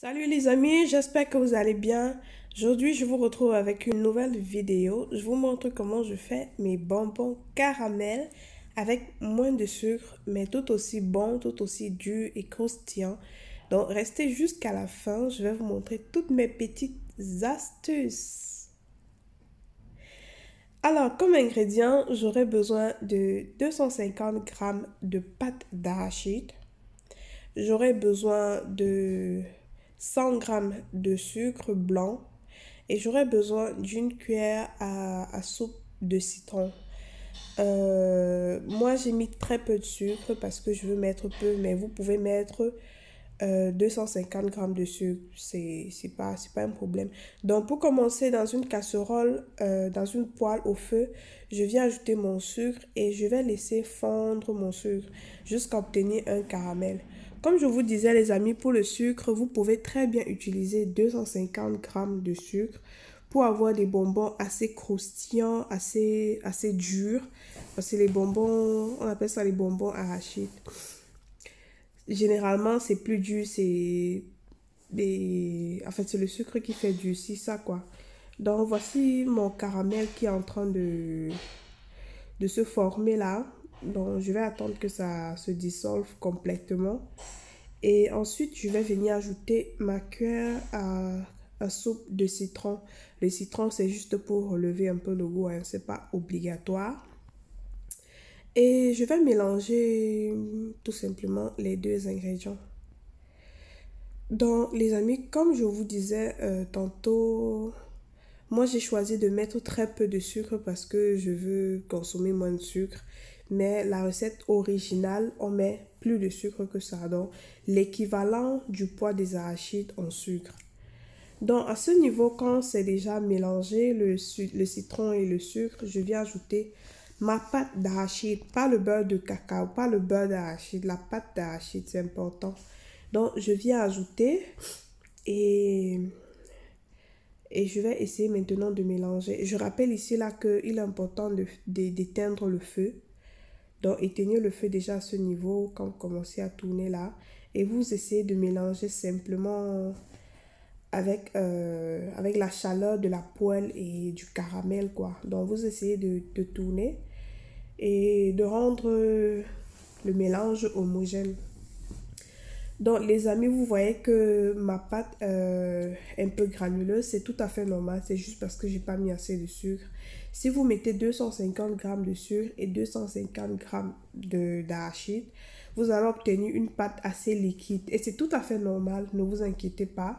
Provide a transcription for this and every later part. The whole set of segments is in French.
Salut les amis, j'espère que vous allez bien. Aujourd'hui, je vous retrouve avec une nouvelle vidéo. Je vous montre comment je fais mes bonbons caramel avec moins de sucre, mais tout aussi bon, tout aussi dur et croustillant. Donc, restez jusqu'à la fin, je vais vous montrer toutes mes petites astuces. Alors, comme ingrédient, j'aurai besoin de 250 g de pâte d'arachide. J'aurai besoin de 100 g de sucre blanc et j'aurai besoin d'une cuillère à soupe de citron. Moi, j'ai mis très peu de sucre parce que je veux mettre peu, mais vous pouvez mettre 250 g de sucre, c'est pas un problème. Donc, pour commencer, dans une casserole, dans une poêle au feu, je viens ajouter mon sucre et je vais laisser fondre mon sucre jusqu'à obtenir un caramel. Comme je vous disais, les amis, pour le sucre, vous pouvez très bien utiliser 250 g de sucre pour avoir des bonbons assez croustillants, assez durs. Parce que les bonbons, on appelle ça les bonbons arachides. Généralement, c'est plus dur, en fait, c'est le sucre qui fait durcir ça, quoi. Donc, voici mon caramel qui est en train de se former là. Donc, je vais attendre que ça se dissolve complètement. Et ensuite, je vais venir ajouter ma cuillère à soupe de citron. Le citron, c'est juste pour relever un peu le goût, hein, c'est pas obligatoire. Et je vais mélanger tout simplement les deux ingrédients. Donc, les amis, comme je vous disais tantôt, moi j'ai choisi de mettre très peu de sucre parce que je veux consommer moins de sucre. Mais la recette originale, on met plus de sucre que ça. Donc, l'équivalent du poids des arachides en sucre. Donc, à ce niveau, quand c'est déjà mélangé, le citron et le sucre, je viens ajouter ma pâte d'arachide. Pas le beurre de cacao, pas le beurre d'arachide, la pâte d'arachide, c'est important. Donc, je viens ajouter et je vais essayer maintenant de mélanger. Je rappelle ici là qu'il est important d'éteindre le feu. Donc, éteignez le feu déjà à ce niveau quand vous commencez à tourner là. Et vous essayez de mélanger simplement avec la chaleur de la poêle et du caramel, quoi. Donc, vous essayez de tourner et de rendre le mélange homogène. Donc, les amis, vous voyez que ma pâte est un peu granuleuse. C'est tout à fait normal. C'est juste parce que j'ai pas mis assez de sucre. Si vous mettez 250 g de sucre et 250 g d'arachide, vous allez obtenir une pâte assez liquide. Et c'est tout à fait normal. Ne vous inquiétez pas.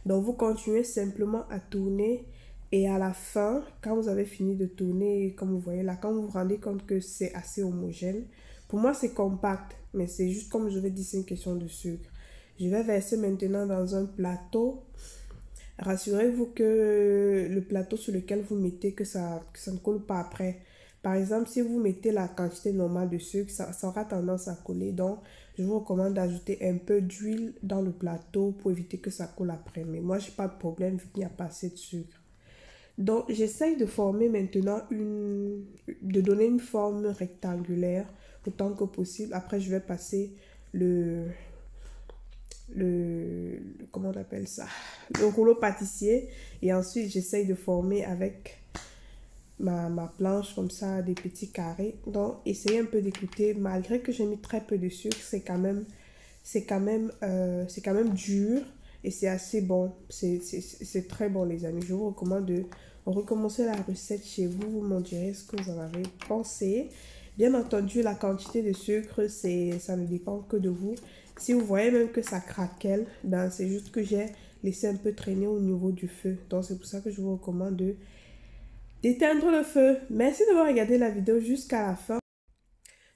Donc, vous continuez simplement à tourner. Et à la fin, quand vous avez fini de tourner, comme vous voyez là, quand vous vous rendez compte que c'est assez homogène, pour moi c'est compact, mais c'est juste comme je vais dire, c'est une question de sucre. Je vais verser maintenant dans un plateau. Rassurez-vous que le plateau sur lequel vous mettez, que ça ne colle pas après. Par exemple, si vous mettez la quantité normale de sucre, ça aura tendance à coller. Donc, je vous recommande d'ajouter un peu d'huile dans le plateau pour éviter que ça colle après. Mais moi, j'ai pas de problème vu qu'il n'y a pas assez de sucre. Donc, j'essaye de former maintenant de donner une forme rectangulaire autant que possible. Après, je vais passer comment on appelle ça? Le rouleau pâtissier. Et ensuite, j'essaye de former avec ma planche comme ça, des petits carrés. Donc, essayez un peu d'écouter. Malgré que j'ai mis très peu de sucre, c'est quand même dur et c'est assez bon. C'est très bon, les amis. Je vous recommande de recommencer la recette chez vous. Vous m'en direz ce que vous en avez pensé. Bien entendu, la quantité de sucre, ça ne dépend que de vous. Si vous voyez même que ça craquelle, ben c'est juste que j'ai laissé un peu traîner au niveau du feu. Donc, c'est pour ça que je vous recommande d'éteindre le feu. Merci d'avoir regardé la vidéo jusqu'à la fin.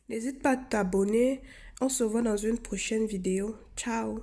N'hésite pas à t'abonner. On se voit dans une prochaine vidéo. Ciao!